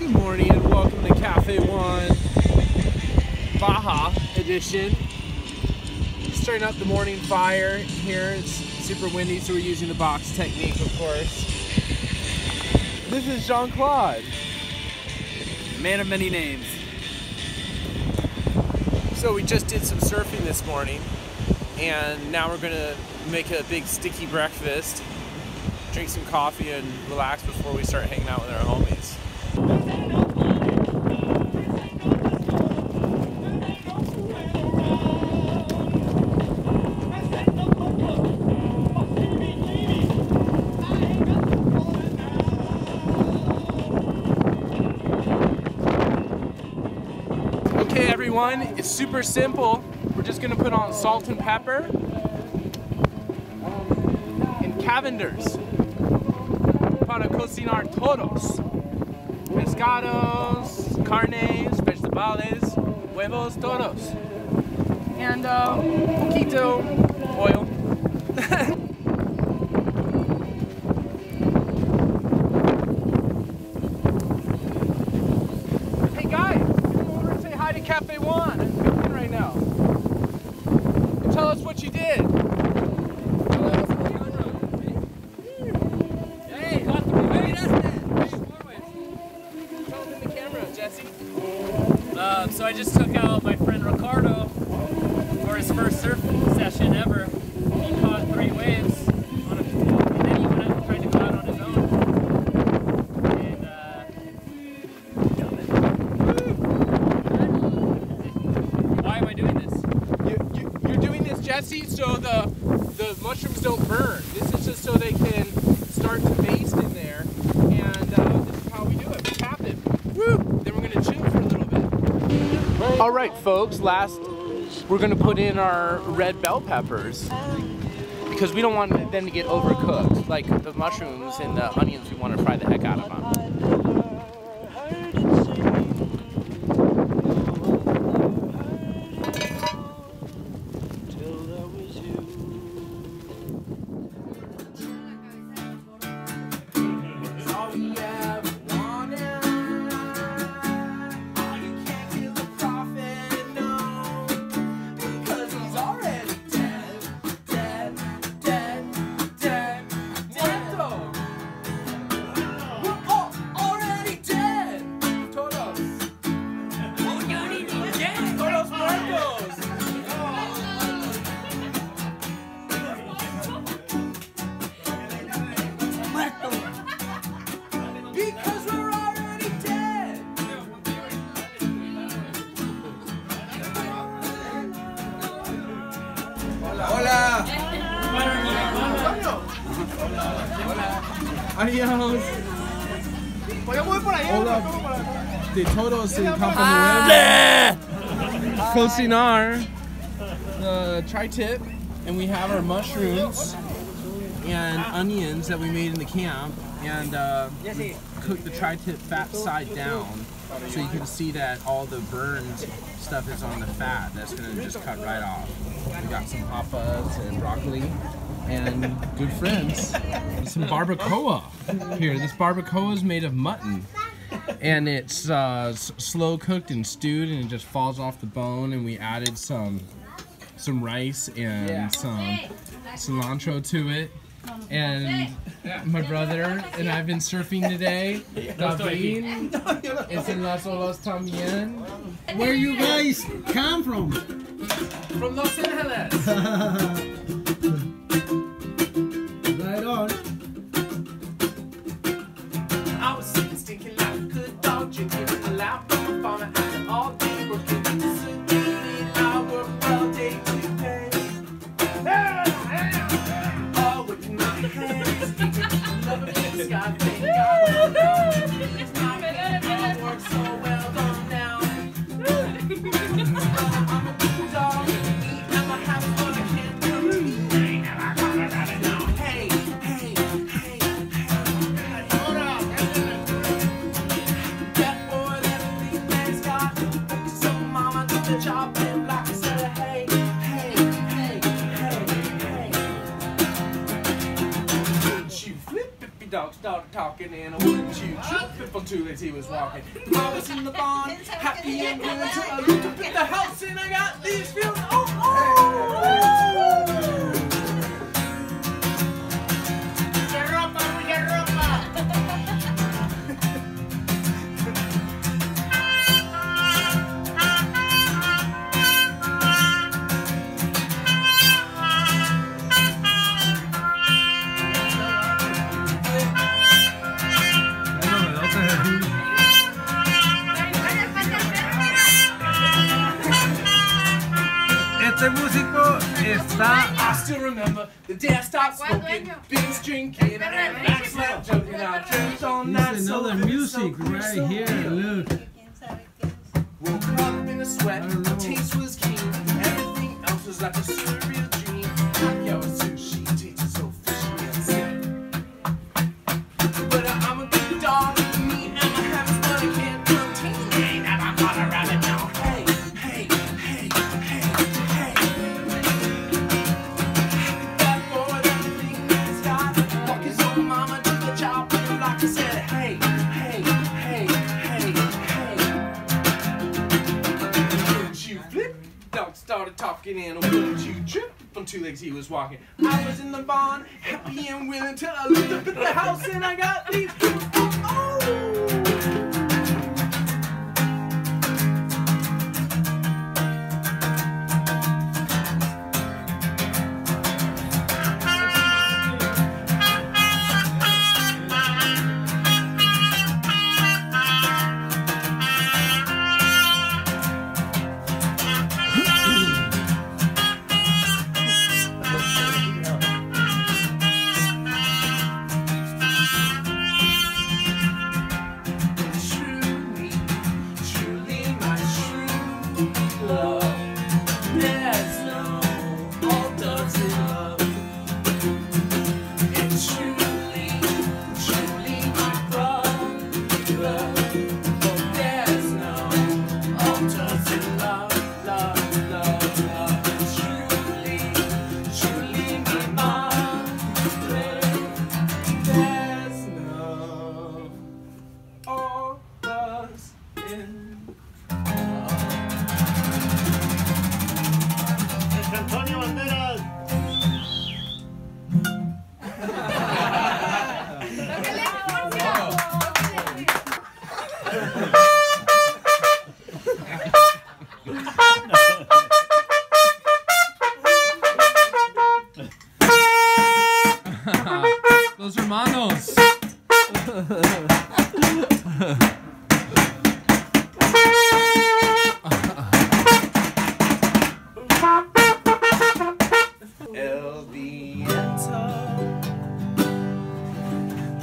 Good morning and welcome to Cafe Juan Baja edition. Starting up the morning fire here. It's super windy, so we're using the box technique, of course. This is Jean-Claude, man of many names. So we just did some surfing this morning, and now we're gonna make a big sticky breakfast, drink some coffee, and relax before we start hanging out with our homies. Okay everyone, it's super simple. We're just gonna put on salt and pepper and cavenders para cocinar todos. Pescados, carnes, vegetales, huevos, todos. And poquito oil. Hey guys, come over and say hi to Cafe Juan. I'm filming right now. And tell us what you did. So I just took out my friend Ricardo for his first surf session ever. He caught 3 waves on a, and then he went out and tried to go out on his own. And why am I doing this? You're doing this, Jesse, so the mushrooms don't burn. This is just so they can start to baste in there. And this is how we do it. We tap it. Woo! Then we're gonna chill for a little bit. All right, folks, we're gonna put in our red bell peppers because we don't want them to get overcooked. Like the mushrooms and the onions, we want to fry the heck out of them. Hola. Adiós. Hola. De todos en campo cocinar the tri-tip, and we have our mushrooms and onions that we made in the camp, and we cook the tri-tip fat side down so you can see that all the burned stuff is on the fat. That's gonna just cut right off. We got some papas and broccoli and good friends. Some barbacoa here. This barbacoa is made of mutton, and it's slow cooked and stewed, and it just falls off the bone. And we added some rice and some cilantro to it. And my brother and I've been surfing today. David is en las olas también. Where you guys come from? From Los Angeles. Right on. I was stinking like a good dog, drinking a loud from a farmer and all day working. Sedated, I work all day to pay. All working my hands, loving the sky, thank God. I work so well done now. I'm a good dog, eat and I have fun, I can't do it. Hey, hey, hey, hold up. That boy that big man's got, so mama did the job and like I said, hey, hey, hey, hey, hey. Wouldn't you flip if your dog started talking, and I wouldn't you trip on two legs he was walking. I was in the barn, happy and willing till I looked up at the house and I got these feelings. Oh, Este músico está. I still remember the day I stopped smoking, binge drinking, and backslap joking. I drank all night. It's another music right here. Look. Woke up in a sweat, my taste was keen. Everything else was like a surreal dream. Yo, sushi tastes so fishy and sick. But I'm a good dog, me and my habits, but I can't contain me. And I'm not a rabbit now. Hey, hey, hey, hey, hey. That boy, that thing that's got walk his own mama to the job with him like I said, hey, hey, hey, hey, hey. Wouldn't you flip? Dog started talking and wouldn't you trip? On two legs he was walking. I was in the barn, happy and willing till I looked up at the house and I got these feelings. Oh, Los hermanos. El viento,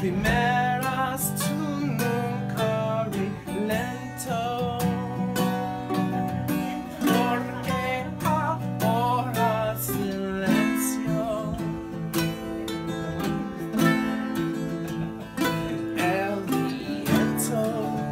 primeras tú nunca lento, porque ahora silencio. El viento.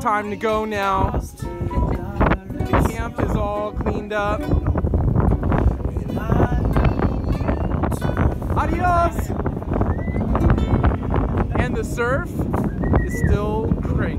time to go now. The camp is all cleaned up. Adios! And the surf is still crazy.